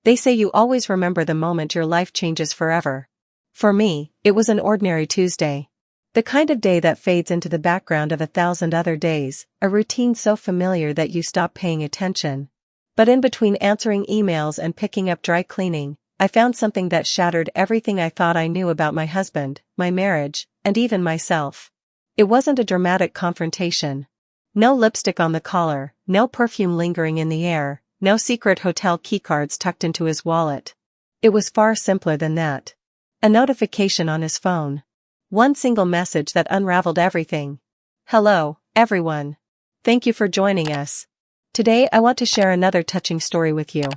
They say you always remember the moment your life changes forever. For me, it was an ordinary Tuesday. The kind of day that fades into the background of 1,000 other days, a routine so familiar that you stop paying attention. But in between answering emails and picking up dry cleaning, I found something that shattered everything I thought I knew about my husband, my marriage, and even myself. It wasn't a dramatic confrontation. No lipstick on the collar, no perfume lingering in the air, no secret hotel keycards tucked into his wallet. It was far simpler than that. A notification on his phone. One single message that unraveled everything. Hello, everyone. Thank you for joining us. Today I want to share another touching story with you.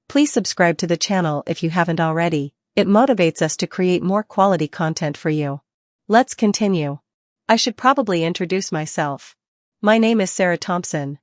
Please subscribe to the channel if you haven't already. It motivates us to create more quality content for you. Let's continue. I should probably introduce myself. My name is Sarah Thompson.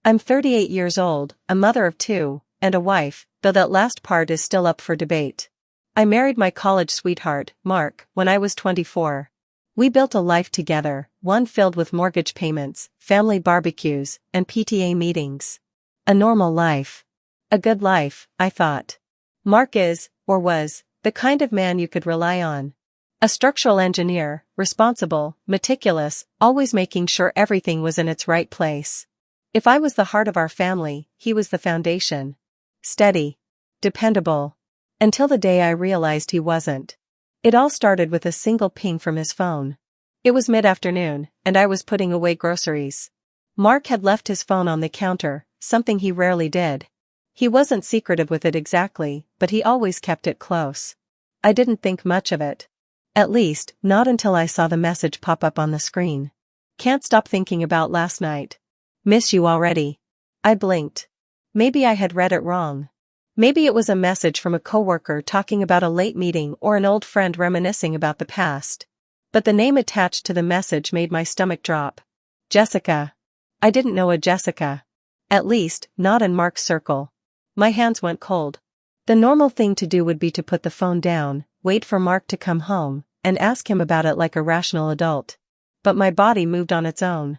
I'm 38 years old, a mother of 2, and a wife, though that last part is still up for debate. I married my college sweetheart, Mark, when I was 24. We built a life together, one filled with mortgage payments, family barbecues, and PTA meetings. A normal life. A good life, I thought. Mark is, or was, the kind of man you could rely on. A structural engineer, responsible, meticulous, always making sure everything was in its right place. If I was the heart of our family, he was the foundation. Steady. Dependable. Until the day I realized he wasn't. It all started with a single ping from his phone. It was mid-afternoon, and I was putting away groceries. Mark had left his phone on the counter, something he rarely did. He wasn't secretive with it exactly, but he always kept it close. I didn't think much of it. At least, not until I saw the message pop up on the screen. Can't stop thinking about last night. Miss you already. I blinked. Maybe I had read it wrong. Maybe it was a message from a coworker talking about a late meeting or an old friend reminiscing about the past. But the name attached to the message made my stomach drop. Jessica. I didn't know a Jessica. At least, not in Mark's circle. My hands went cold. The normal thing to do would be to put the phone down, wait for Mark to come home, and ask him about it like a rational adult. But my body moved on its own.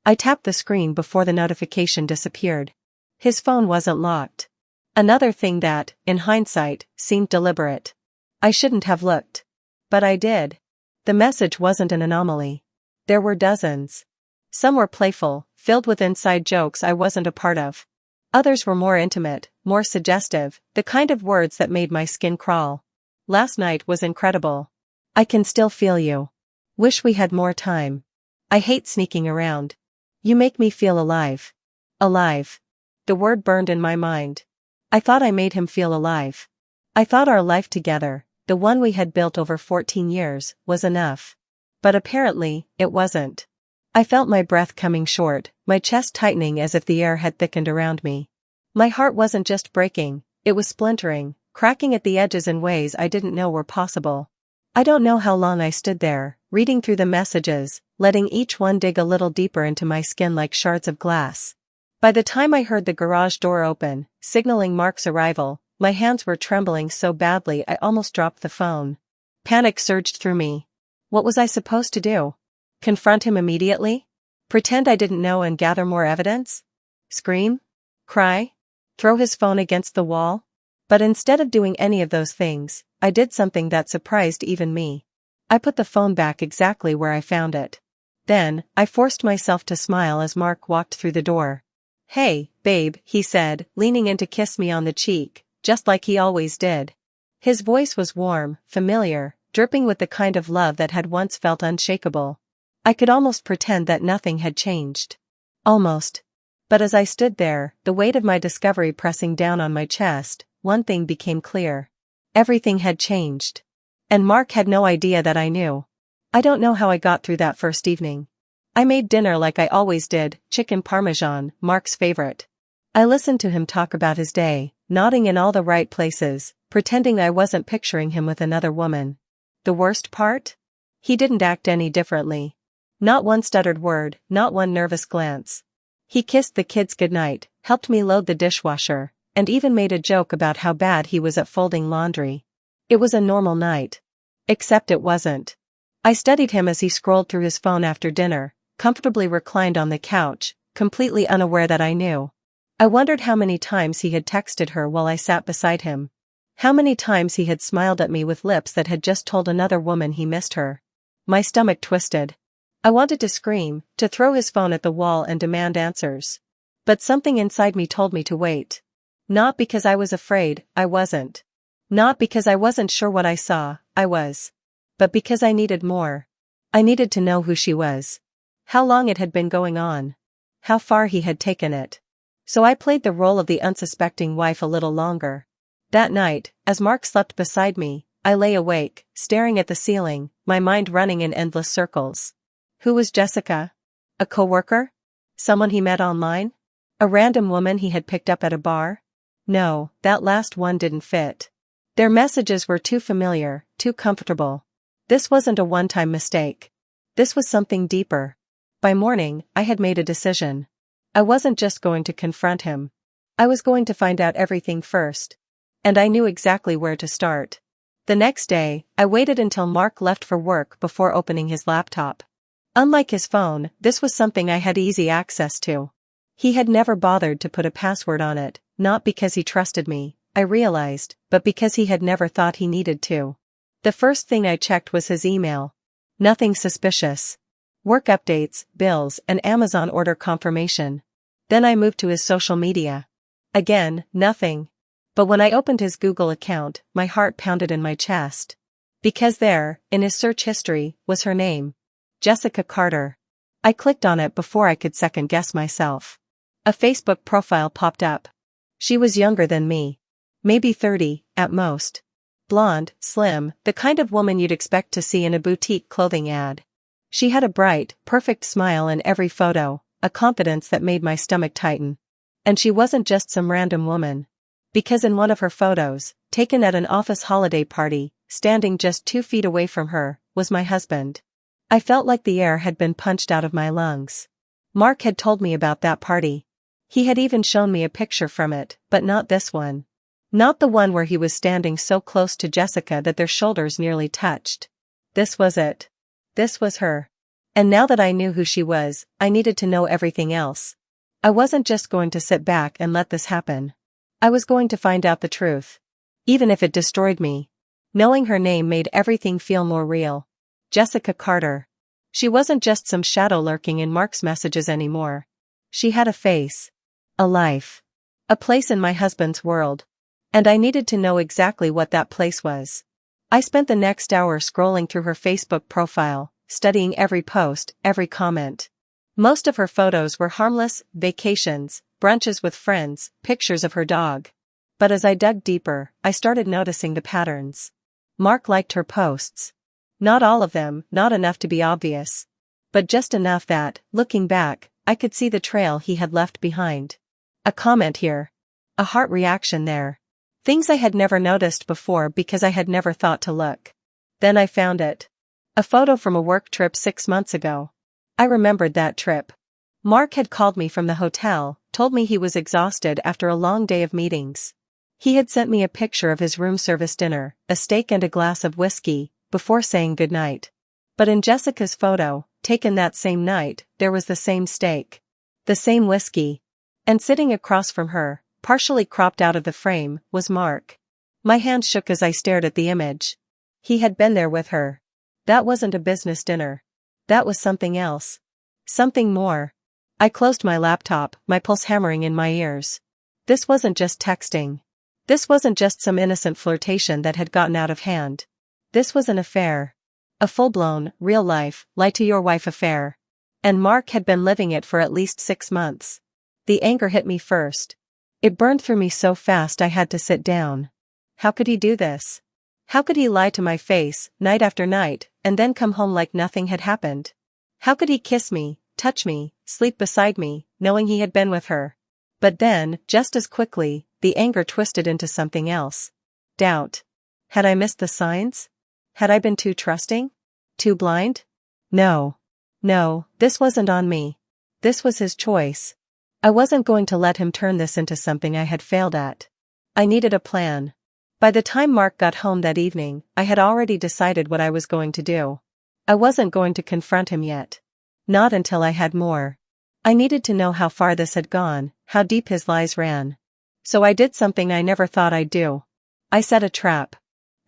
I tapped the screen before the notification disappeared. His phone wasn't locked. Another thing that, in hindsight, seemed deliberate. I shouldn't have looked. But I did. The message wasn't an anomaly. There were dozens. Some were playful, filled with inside jokes I wasn't a part of. Others were more intimate, more suggestive, the kind of words that made my skin crawl. Last night was incredible. I can still feel you. Wish we had more time. I hate sneaking around. You make me feel alive. Alive. The word burned in my mind. I thought I made him feel alive. I thought our life together, the one we had built over 14 years, was enough. But apparently, it wasn't. I felt my breath coming short, my chest tightening as if the air had thickened around me. My heart wasn't just breaking, it was splintering, cracking at the edges in ways I didn't know were possible. I don't know how long I stood there, reading through the messages, letting each one dig a little deeper into my skin like shards of glass. By the time I heard the garage door open, signaling Mark's arrival, my hands were trembling so badly I almost dropped the phone. Panic surged through me. What was I supposed to do? Confront him immediately? Pretend I didn't know and gather more evidence? Scream? Cry? Throw his phone against the wall? But instead of doing any of those things, I did something that surprised even me. I put the phone back exactly where I found it. Then, I forced myself to smile as Mark walked through the door. Hey, babe, he said, leaning in to kiss me on the cheek, just like he always did. His voice was warm, familiar, dripping with the kind of love that had once felt unshakable. I could almost pretend that nothing had changed. Almost. But as I stood there, the weight of my discovery pressing down on my chest, one thing became clear. Everything had changed. And Mark had no idea that I knew. I don't know how I got through that first evening. I made dinner like I always did, chicken parmesan, Mark's favorite. I listened to him talk about his day, nodding in all the right places, pretending I wasn't picturing him with another woman. The worst part? He didn't act any differently. Not one stuttered word, not one nervous glance. He kissed the kids goodnight, helped me load the dishwasher, and even made a joke about how bad he was at folding laundry. It was a normal night. Except it wasn't. I studied him as he scrolled through his phone after dinner, comfortably reclined on the couch, completely unaware that I knew. I wondered how many times he had texted her while I sat beside him. How many times he had smiled at me with lips that had just told another woman he missed her. My stomach twisted. I wanted to scream, to throw his phone at the wall and demand answers. But something inside me told me to wait. Not because I was afraid, I wasn't. Not because I wasn't sure what I saw, I was. But because I needed more. I needed to know who she was. How long it had been going on. How far he had taken it. So I played the role of the unsuspecting wife a little longer. That night, as Mark slept beside me, I lay awake, staring at the ceiling, my mind running in endless circles. Who was Jessica? A coworker? Someone he met online? A random woman he had picked up at a bar? No, that last one didn't fit. Their messages were too familiar, too comfortable. This wasn't a one-time mistake. This was something deeper. By morning, I had made a decision. I wasn't just going to confront him. I was going to find out everything first. And I knew exactly where to start. The next day, I waited until Mark left for work before opening his laptop. Unlike his phone, this was something I had easy access to. He had never bothered to put a password on it, not because he trusted me, I realized, but because he had never thought he needed to. The first thing I checked was his email. Nothing suspicious. Work updates, bills, and Amazon order confirmation. Then I moved to his social media. Again, nothing. But when I opened his Google account, my heart pounded in my chest. Because there, in his search history, was her name. Jessica Carter. I clicked on it before I could second-guess myself. A Facebook profile popped up. She was younger than me. Maybe 30, at most. Blonde, slim, the kind of woman you'd expect to see in a boutique clothing ad. She had a bright, perfect smile in every photo, a confidence that made my stomach tighten. And she wasn't just some random woman. Because in one of her photos, taken at an office holiday party, standing just 2 feet away from her, was my husband. I felt like the air had been punched out of my lungs. Mark had told me about that party. He had even shown me a picture from it, but not this one. Not the one where he was standing so close to Jessica that their shoulders nearly touched. This was it. This was her. And now that I knew who she was, I needed to know everything else. I wasn't just going to sit back and let this happen. I was going to find out the truth. Even if it destroyed me. Knowing her name made everything feel more real. Jessica Carter. She wasn't just some shadow lurking in Mark's messages anymore. She had a face. A life. A place in my husband's world. And I needed to know exactly what that place was. I spent the next hour scrolling through her Facebook profile, studying every post, every comment. Most of her photos were harmless, vacations, brunches with friends, pictures of her dog. But as I dug deeper, I started noticing the patterns. Mark liked her posts. Not all of them, not enough to be obvious. But just enough that, looking back, I could see the trail he had left behind. A comment here. A heart reaction there. Things I had never noticed before because I had never thought to look. Then I found it. A photo from a work trip 6 months ago. I remembered that trip. Mark had called me from the hotel, told me he was exhausted after a long day of meetings. He had sent me a picture of his room service dinner, a steak and a glass of whiskey, before saying goodnight. But in Jessica's photo, taken that same night, there was the same steak. The same whiskey. And sitting across from her, partially cropped out of the frame, was Mark. My hand shook as I stared at the image. He had been there with her. That wasn't a business dinner. That was something else. Something more. I closed my laptop, my pulse hammering in my ears. This wasn't just texting. This wasn't just some innocent flirtation that had gotten out of hand. This was an affair. A full-blown, real-life, lie-to-your-wife affair. And Mark had been living it for at least 6 months. The anger hit me first. It burned through me so fast I had to sit down. How could he do this? How could he lie to my face, night after night, and then come home like nothing had happened? How could he kiss me, touch me, sleep beside me, knowing he had been with her? But then, just as quickly, the anger twisted into something else. Doubt. Had I missed the signs? Had I been too trusting? Too blind? No. No, this wasn't on me. This was his choice. I wasn't going to let him turn this into something I had failed at. I needed a plan. By the time Mark got home that evening, I had already decided what I was going to do. I wasn't going to confront him yet. Not until I had more. I needed to know how far this had gone, how deep his lies ran. So I did something I never thought I'd do. I set a trap.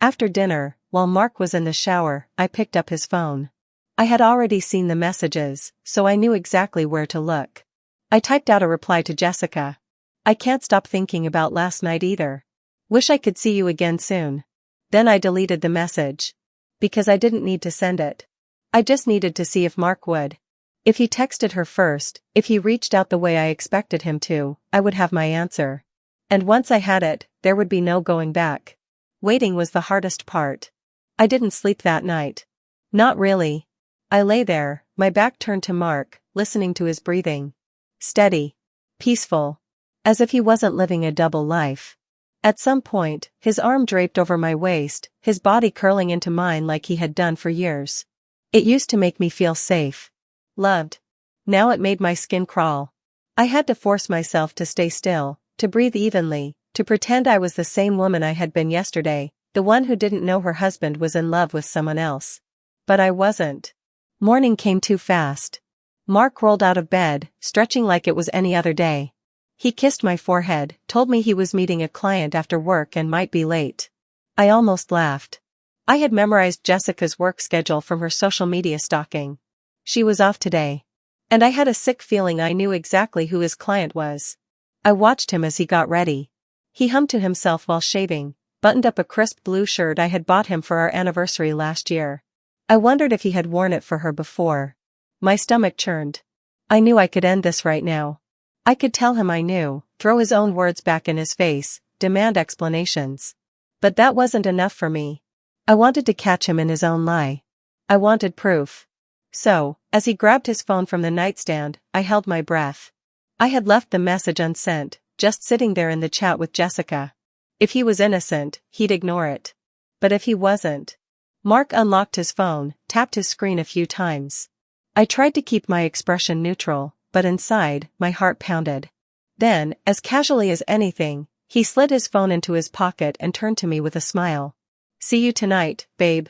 After dinner, while Mark was in the shower, I picked up his phone. I had already seen the messages, so I knew exactly where to look. I typed out a reply to Jessica. I can't stop thinking about last night either. Wish I could see you again soon. Then I deleted the message. Because I didn't need to send it. I just needed to see if Mark would. If he texted her first, if he reached out the way I expected him to, I would have my answer. And once I had it, there would be no going back. Waiting was the hardest part. I didn't sleep that night. Not really. I lay there, my back turned to Mark, listening to his breathing. Steady. Peaceful. As if he wasn't living a double life. At some point, his arm draped over my waist, his body curling into mine like he had done for years. It used to make me feel safe. Loved. Now it made my skin crawl. I had to force myself to stay still, to breathe evenly, to pretend I was the same woman I had been yesterday, the one who didn't know her husband was in love with someone else. But I wasn't. Morning came too fast. Mark rolled out of bed, stretching like it was any other day. He kissed my forehead, told me he was meeting a client after work and might be late. I almost laughed. I had memorized Jessica's work schedule from her social media stalking. She was off today. And I had a sick feeling I knew exactly who his client was. I watched him as he got ready. He hummed to himself while shaving, buttoned up a crisp blue shirt I had bought him for our anniversary last year. I wondered if he had worn it for her before. My stomach churned. I knew I could end this right now. I could tell him I knew, throw his own words back in his face, demand explanations. But that wasn't enough for me. I wanted to catch him in his own lie. I wanted proof. So, as he grabbed his phone from the nightstand, I held my breath. I had left the message unsent, just sitting there in the chat with Jessica. If he was innocent, he'd ignore it. But if he wasn't... Mark unlocked his phone, tapped his screen a few times. I tried to keep my expression neutral, but inside, my heart pounded. Then, as casually as anything, he slid his phone into his pocket and turned to me with a smile. "See you tonight, babe."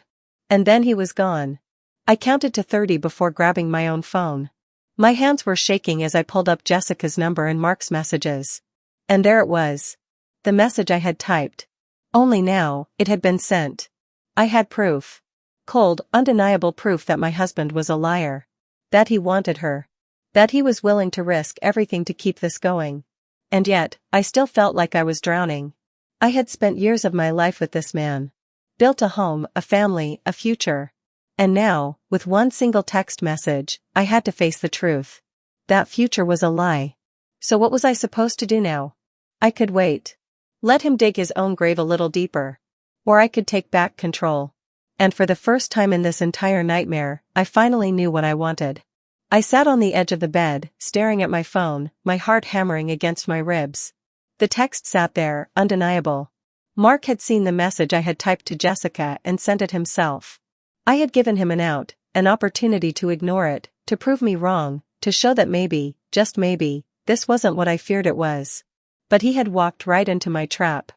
And then he was gone. I counted to 30 before grabbing my own phone. My hands were shaking as I pulled up Jessica's number and Mark's messages. And there it was. The message I had typed. Only now, it had been sent. I had proof. Cold, undeniable proof that my husband was a liar. That he wanted her. That he was willing to risk everything to keep this going. And yet, I still felt like I was drowning. I had spent years of my life with this man. Built a home, a family, a future. And now, with one single text message, I had to face the truth. That future was a lie. So what was I supposed to do now? I could wait. Let him dig his own grave a little deeper. Or I could take back control. And for the first time in this entire nightmare, I finally knew what I wanted. I sat on the edge of the bed, staring at my phone, my heart hammering against my ribs. The text sat there, undeniable. Mark had seen the message I had typed to Jessica and sent it himself. I had given him an out, an opportunity to ignore it, to prove me wrong, to show that maybe, just maybe, this wasn't what I feared it was. But he had walked right into my trap.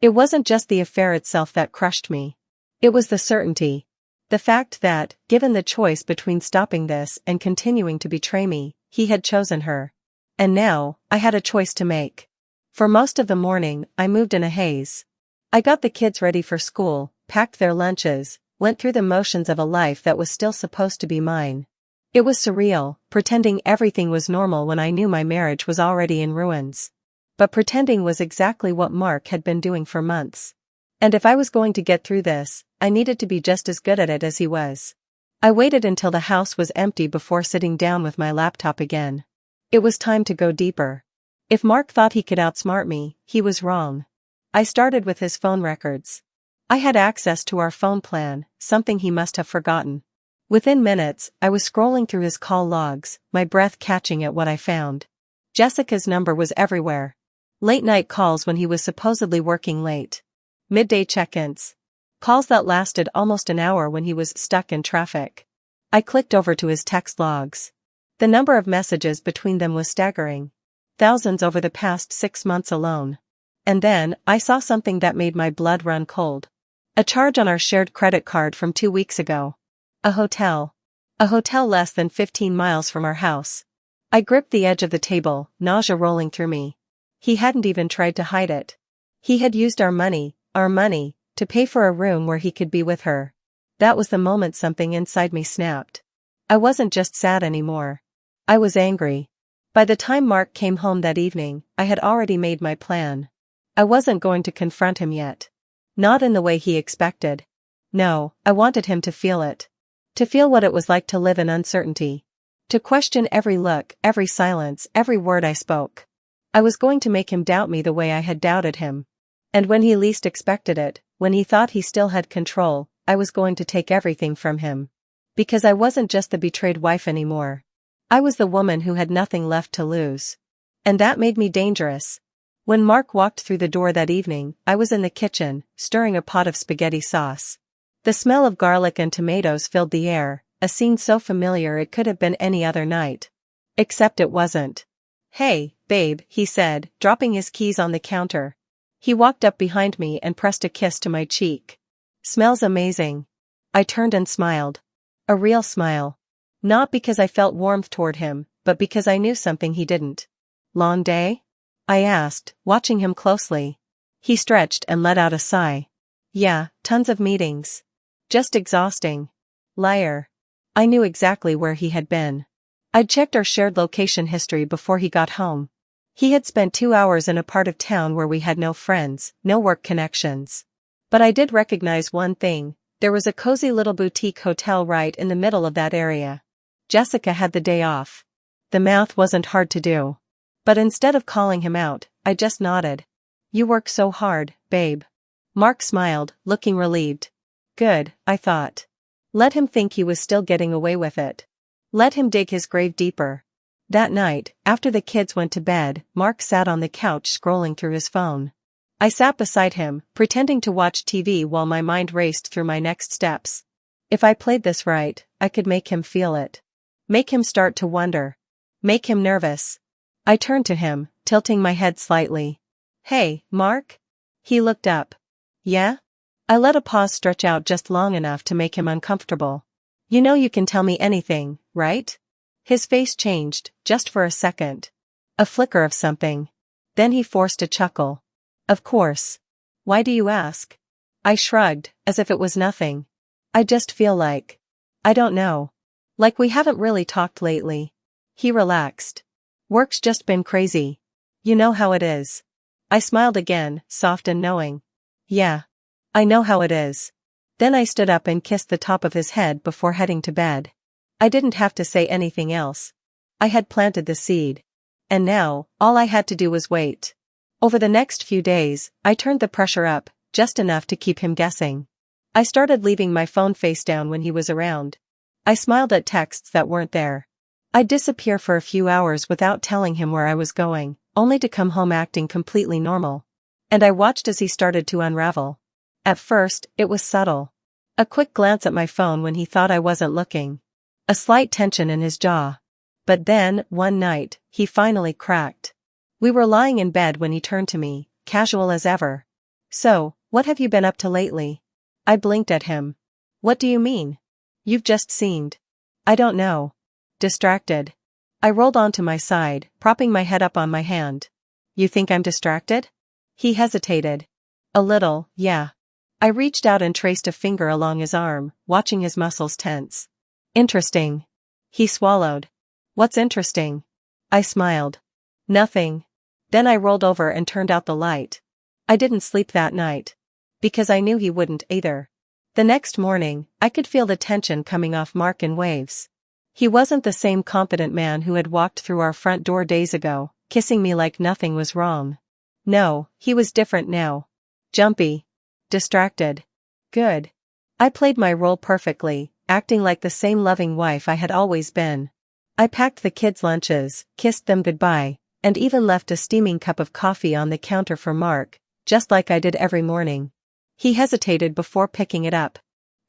It wasn't just the affair itself that crushed me. It was the certainty. The fact that, given the choice between stopping this and continuing to betray me, he had chosen her. And now, I had a choice to make. For most of the morning, I moved in a haze. I got the kids ready for school, packed their lunches, went through the motions of a life that was still supposed to be mine. It was surreal, pretending everything was normal when I knew my marriage was already in ruins. But pretending was exactly what Mark had been doing for months. And if I was going to get through this, I needed to be just as good at it as he was. I waited until the house was empty before sitting down with my laptop again. It was time to go deeper. If Mark thought he could outsmart me, he was wrong. I started with his phone records. I had access to our phone plan, something he must have forgotten. Within minutes, I was scrolling through his call logs, my breath catching at what I found. Jessica's number was everywhere. Late-night calls when he was supposedly working late. Midday check-ins. Calls that lasted almost an hour when he was stuck in traffic. I clicked over to his text logs. The number of messages between them was staggering. Thousands over the past 6 months alone. And then, I saw something that made my blood run cold. A charge on our shared credit card from 2 weeks ago. A hotel. A hotel less than 15 miles from our house. I gripped the edge of the table, nausea rolling through me. He hadn't even tried to hide it. He had used our money, to pay for a room where he could be with her. That was the moment something inside me snapped. I wasn't just sad anymore. I was angry. By the time Mark came home that evening, I had already made my plan. I wasn't going to confront him yet. Not in the way he expected. No, I wanted him to feel it. To feel what it was like to live in uncertainty. To question every look, every silence, every word I spoke. I was going to make him doubt me the way I had doubted him. And when he least expected it, when he thought he still had control, I was going to take everything from him. Because I wasn't just the betrayed wife anymore. I was the woman who had nothing left to lose. And that made me dangerous. When Mark walked through the door that evening, I was in the kitchen, stirring a pot of spaghetti sauce. The smell of garlic and tomatoes filled the air, a scene so familiar it could have been any other night. Except it wasn't. "Hey, babe," he said, dropping his keys on the counter. He walked up behind me and pressed a kiss to my cheek. "Smells amazing." I turned and smiled. A real smile. Not because I felt warmth toward him, but because I knew something he didn't. "Long day?" I asked, watching him closely. He stretched and let out a sigh. "Yeah, tons of meetings. Just exhausting." Liar. I knew exactly where he had been. I'd checked our shared location history before he got home. He had spent 2 hours in a part of town where we had no friends, no work connections. But I did recognize one thing: there was a cozy little boutique hotel right in the middle of that area. Jessica had the day off. The math wasn't hard to do. But instead of calling him out, I just nodded. "You work so hard, babe." Mark smiled, looking relieved. Good, I thought. Let him think he was still getting away with it. Let him dig his grave deeper. That night, after the kids went to bed, Mark sat on the couch scrolling through his phone. I sat beside him, pretending to watch TV while my mind raced through my next steps. If I played this right, I could make him feel it. Make him start to wonder. Make him nervous. I turned to him, tilting my head slightly. "Hey, Mark?" He looked up. "Yeah?" I let a pause stretch out just long enough to make him uncomfortable. "You know you can tell me anything, right?" His face changed, just for a second. A flicker of something. Then he forced a chuckle. "Of course. Why do you ask?" I shrugged, as if it was nothing. "I just feel like... I don't know. Like we haven't really talked lately." He relaxed. "Work's just been crazy. You know how it is." I smiled again, soft and knowing. "Yeah. I know how it is." Then I stood up and kissed the top of his head before heading to bed. I didn't have to say anything else. I had planted the seed. And now, all I had to do was wait. Over the next few days, I turned the pressure up, just enough to keep him guessing. I started leaving my phone face down when he was around. I smiled at texts that weren't there. I'd disappear for a few hours without telling him where I was going, only to come home acting completely normal. And I watched as he started to unravel. At first, it was subtle. A quick glance at my phone when he thought I wasn't looking. A slight tension in his jaw. But then, one night, he finally cracked. We were lying in bed when he turned to me, casual as ever. "So, what have you been up to lately?" I blinked at him. "What do you mean? You've just seemed... I don't know. Distracted." I rolled onto my side, propping my head up on my hand. "You think I'm distracted?" He hesitated. "A little, yeah." I reached out and traced a finger along his arm, watching his muscles tense. "Interesting." He swallowed. "What's interesting?" I smiled. "Nothing." Then I rolled over and turned out the light. I didn't sleep that night. Because I knew he wouldn't either. The next morning, I could feel the tension coming off Mark in waves. He wasn't the same confident man who had walked through our front door days ago, kissing me like nothing was wrong. No, he was different now. Jumpy. Distracted. Good. I played my role perfectly, acting like the same loving wife I had always been. I packed the kids' lunches, kissed them goodbye, and even left a steaming cup of coffee on the counter for Mark, just like I did every morning. He hesitated before picking it up.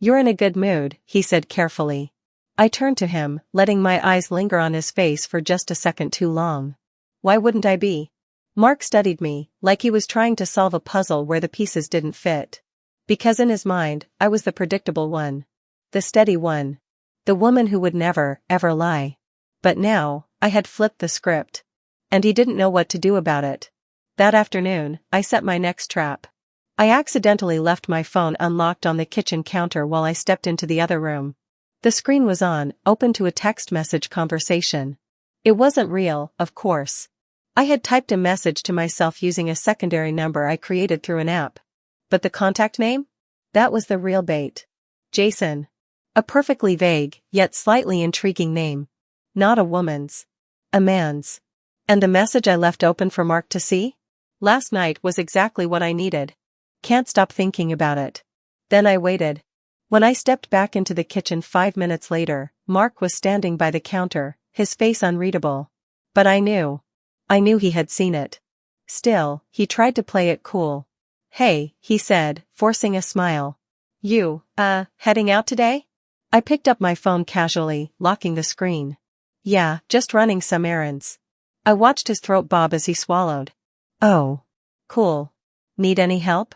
"You're in a good mood," he said carefully. I turned to him, letting my eyes linger on his face for just a second too long. "Why wouldn't I be?" Mark studied me, like he was trying to solve a puzzle where the pieces didn't fit. Because in his mind, I was the predictable one. The steady one. The woman who would never, ever lie. But now, I had flipped the script. And he didn't know what to do about it. That afternoon, I set my next trap. I accidentally left my phone unlocked on the kitchen counter while I stepped into the other room. The screen was on, open to a text message conversation. It wasn't real, of course. I had typed a message to myself using a secondary number I created through an app. But the contact name? That was the real bait. Jason. A perfectly vague, yet slightly intriguing name. Not a woman's. A man's. And the message I left open for Mark to see? Last night was exactly what I needed. Can't stop thinking about it. Then I waited. When I stepped back into the kitchen 5 minutes later, Mark was standing by the counter, his face unreadable. But I knew he had seen it. Still, he tried to play it cool. "Hey," he said, forcing a smile. "You, heading out today?" I picked up my phone casually, locking the screen. "Yeah, just running some errands." I watched his throat bob as he swallowed. "Oh. Cool. Need any help?"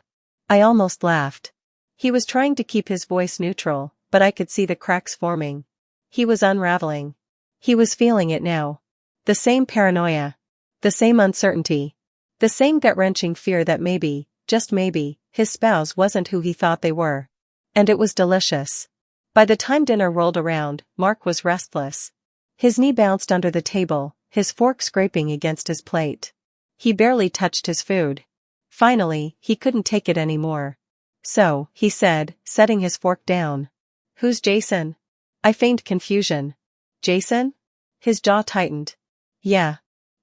I almost laughed. He was trying to keep his voice neutral, but I could see the cracks forming. He was unraveling. He was feeling it now. The same paranoia. The same uncertainty. The same gut-wrenching fear that maybe, just maybe, his spouse wasn't who he thought they were. And it was delicious. By the time dinner rolled around, Mark was restless. His knee bounced under the table, his fork scraping against his plate. He barely touched his food. Finally, he couldn't take it anymore. "So," he said, setting his fork down. "Who's Jason?" I feigned confusion. "Jason?" His jaw tightened. "Yeah.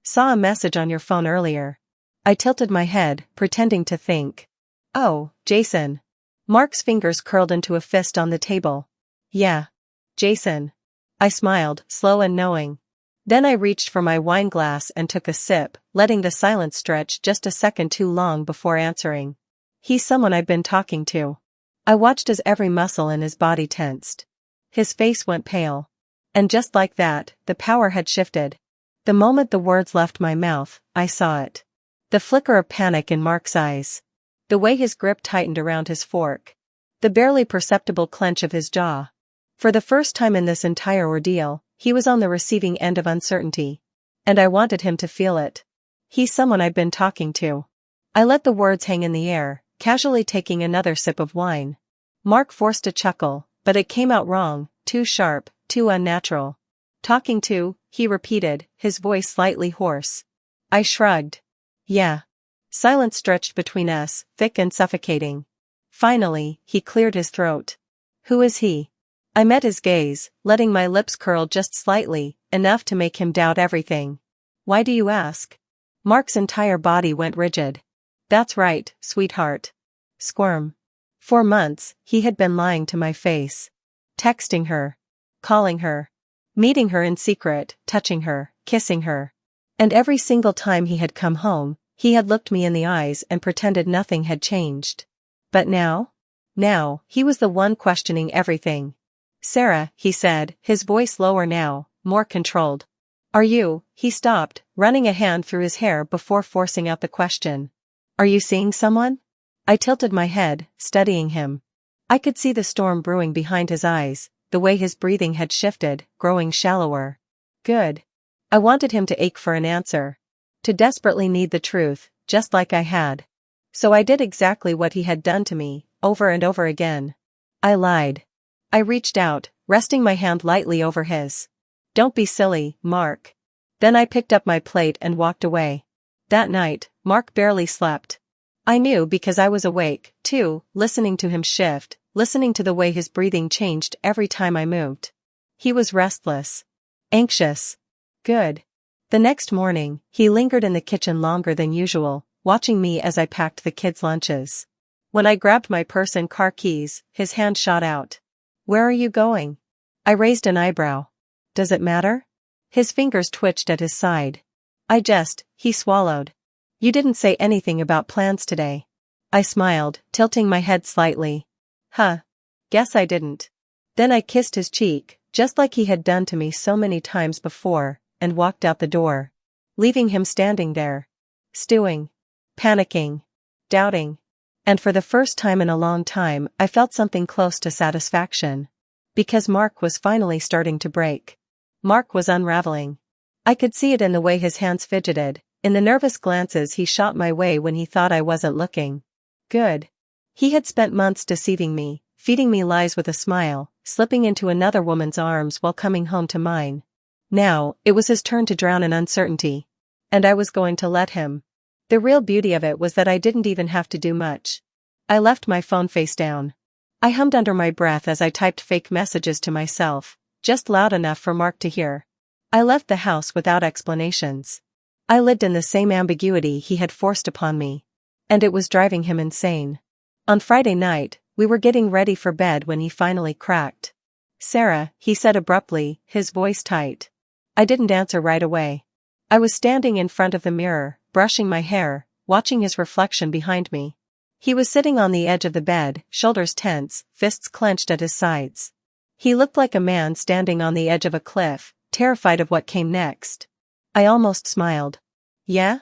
Saw a message on your phone earlier." I tilted my head, pretending to think. "Oh, Jason." Mark's fingers curled into a fist on the table. "Yeah. Jason." I smiled, slow and knowing. Then I reached for my wine glass and took a sip, letting the silence stretch just a second too long before answering. "He's someone I've been talking to." I watched as every muscle in his body tensed. His face went pale. And just like that, the power had shifted. The moment the words left my mouth, I saw it. The flicker of panic in Mark's eyes. The way his grip tightened around his fork. The barely perceptible clench of his jaw. For the first time in this entire ordeal, he was on the receiving end of uncertainty. And I wanted him to feel it. "He's someone I've been talking to." I let the words hang in the air, casually taking another sip of wine. Mark forced a chuckle, but it came out wrong, too sharp, too unnatural. "Talking to," he repeated, his voice slightly hoarse. I shrugged. "Yeah." Silence stretched between us, thick and suffocating. Finally, he cleared his throat. "Who is he?" I met his gaze, letting my lips curl just slightly, enough to make him doubt everything. "Why do you ask?" Mark's entire body went rigid. "That's right, sweetheart." Squirm. For months, he had been lying to my face. Texting her. Calling her. Meeting her in secret, touching her, kissing her. And every single time he had come home, he had looked me in the eyes and pretended nothing had changed. But now? Now, he was the one questioning everything. "Sarah," he said, his voice lower now, more controlled. "Are you?" He stopped, running a hand through his hair before forcing out the question. "Are you seeing someone?" I tilted my head, studying him. I could see the storm brewing behind his eyes, the way his breathing had shifted, growing shallower. Good. I wanted him to ache for an answer. To desperately need the truth, just like I had. So I did exactly what he had done to me, over and over again. I lied. I reached out, resting my hand lightly over his. "Don't be silly, Mark." Then I picked up my plate and walked away. That night, Mark barely slept. I knew because I was awake, too, listening to him shift, listening to the way his breathing changed every time I moved. He was restless. Anxious. Good. The next morning, he lingered in the kitchen longer than usual, watching me as I packed the kids' lunches. When I grabbed my purse and car keys, his hand shot out. "Where are you going?" I raised an eyebrow. "Does it matter?" His fingers twitched at his side. He swallowed. "You didn't say anything about plans today." I smiled, tilting my head slightly. "Huh. Guess I didn't." Then I kissed his cheek, just like he had done to me so many times before, and walked out the door. Leaving him standing there. Stewing. Panicking. Doubting. And for the first time in a long time, I felt something close to satisfaction. Because Mark was finally starting to break. Mark was unraveling. I could see it in the way his hands fidgeted, in the nervous glances he shot my way when he thought I wasn't looking. Good. He had spent months deceiving me, feeding me lies with a smile, slipping into another woman's arms while coming home to mine. Now, it was his turn to drown in uncertainty. And I was going to let him. The real beauty of it was that I didn't even have to do much. I left my phone face down. I hummed under my breath as I typed fake messages to myself, just loud enough for Mark to hear. I left the house without explanations. I lived in the same ambiguity he had forced upon me. And it was driving him insane. On Friday night, we were getting ready for bed when he finally cracked. "Sarah," he said abruptly, his voice tight. I didn't answer right away. I was standing in front of the mirror, brushing my hair, watching his reflection behind me. He was sitting on the edge of the bed, shoulders tense, fists clenched at his sides. He looked like a man standing on the edge of a cliff, terrified of what came next. I almost smiled. "Yeah?"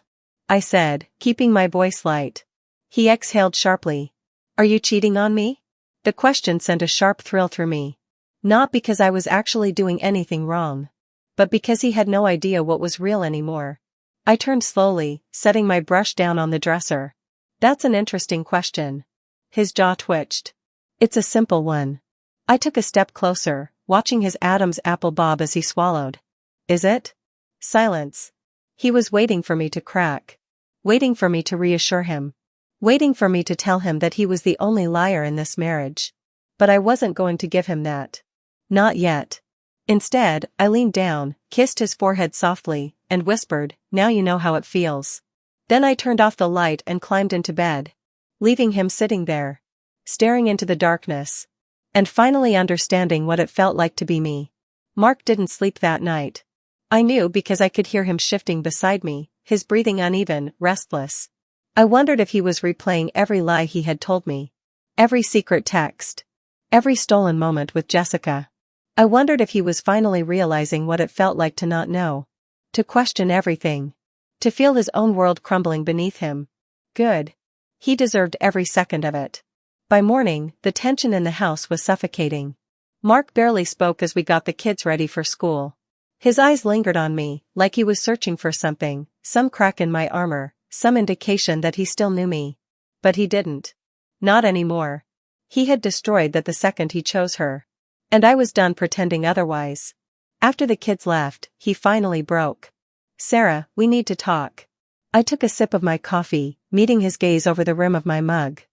I said, keeping my voice light. He exhaled sharply. "Are you cheating on me?" The question sent a sharp thrill through me. Not because I was actually doing anything wrong, but because he had no idea what was real anymore. I turned slowly, setting my brush down on the dresser. "That's an interesting question." His jaw twitched. "It's a simple one." I took a step closer, watching his Adam's apple bob as he swallowed. "Is it?" Silence. He was waiting for me to crack. Waiting for me to reassure him. Waiting for me to tell him that he was the only liar in this marriage. But I wasn't going to give him that. Not yet. Instead, I leaned down, kissed his forehead softly, and whispered, "Now you know how it feels." Then I turned off the light and climbed into bed, leaving him sitting there, staring into the darkness, and finally understanding what it felt like to be me. Mark didn't sleep that night. I knew because I could hear him shifting beside me, his breathing uneven, restless. I wondered if he was replaying every lie he had told me. Every secret text. Every stolen moment with Jessica. I wondered if he was finally realizing what it felt like to not know. To question everything. To feel his own world crumbling beneath him. Good. He deserved every second of it. By morning, the tension in the house was suffocating. Mark barely spoke as we got the kids ready for school. His eyes lingered on me, like he was searching for something, some crack in my armor, some indication that he still knew me. But he didn't. Not anymore. He had destroyed that the second he chose her. And I was done pretending otherwise. After the kids left, he finally broke. "Sarah, we need to talk." I took a sip of my coffee, meeting his gaze over the rim of my mug.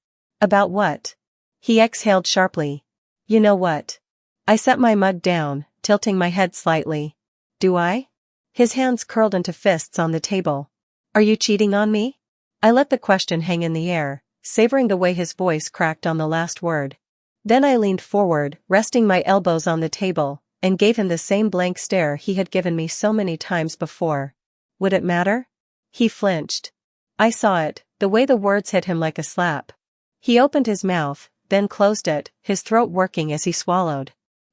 "About what?" He exhaled sharply. "You know what." I set my mug down, tilting my head slightly. "Do I?" His hands curled into fists on the table. "Are you cheating on me?" I let the question hang in the air, savoring the way his voice cracked on the last word. Then I leaned forward, resting my elbows on the table, and gave him the same blank stare he had given me so many times before. "Would it matter?" He flinched. I saw it, the way the words hit him like a slap. He opened his mouth, then closed it, his throat working as he swallowed.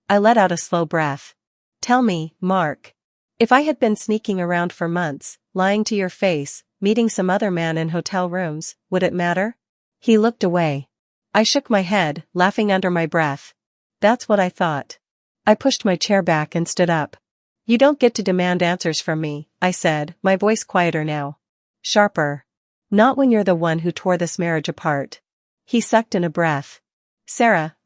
I let out a slow breath. "Tell me, Mark. If I had been sneaking around for months, lying to your face, meeting some other man in hotel rooms, would it matter?" He looked away. I shook my head, laughing under my breath. "That's what I thought." I pushed my chair back and stood up. "You don't get to demand answers from me," I said, my voice quieter now. Sharper. "Not when you're the one who tore this marriage apart." He sucked in a breath. "Sarah,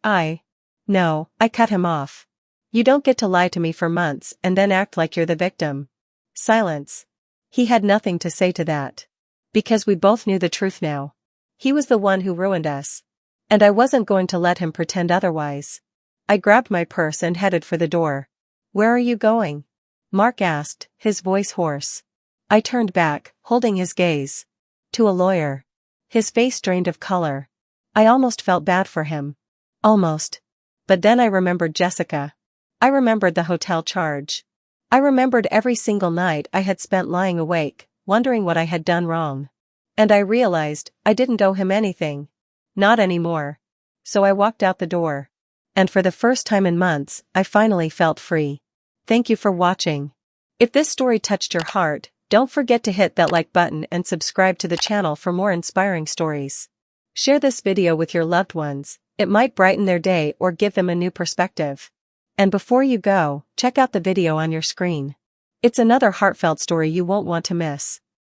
No," I cut him off. "You don't get to lie to me for months and then act like you're the victim." Silence. He had nothing to say to that. Because we both knew the truth now. He was the one who ruined us. And I wasn't going to let him pretend otherwise. I grabbed my purse and headed for the door. "Where are you going?" Mark asked, his voice hoarse. I turned back, holding his gaze. "To a lawyer." His face drained of color. I almost felt bad for him. Almost. But then I remembered Jessica. I remembered the hotel charge. I remembered every single night I had spent lying awake, wondering what I had done wrong. And I realized I didn't owe him anything. Not anymore. So I walked out the door. And for the first time in months, I finally felt free. Thank you for watching. If this story touched your heart, don't forget to hit that like button and subscribe to the channel for more inspiring stories. Share this video with your loved ones, it might brighten their day or give them a new perspective. And before you go, check out the video on your screen. It's another heartfelt story you won't want to miss.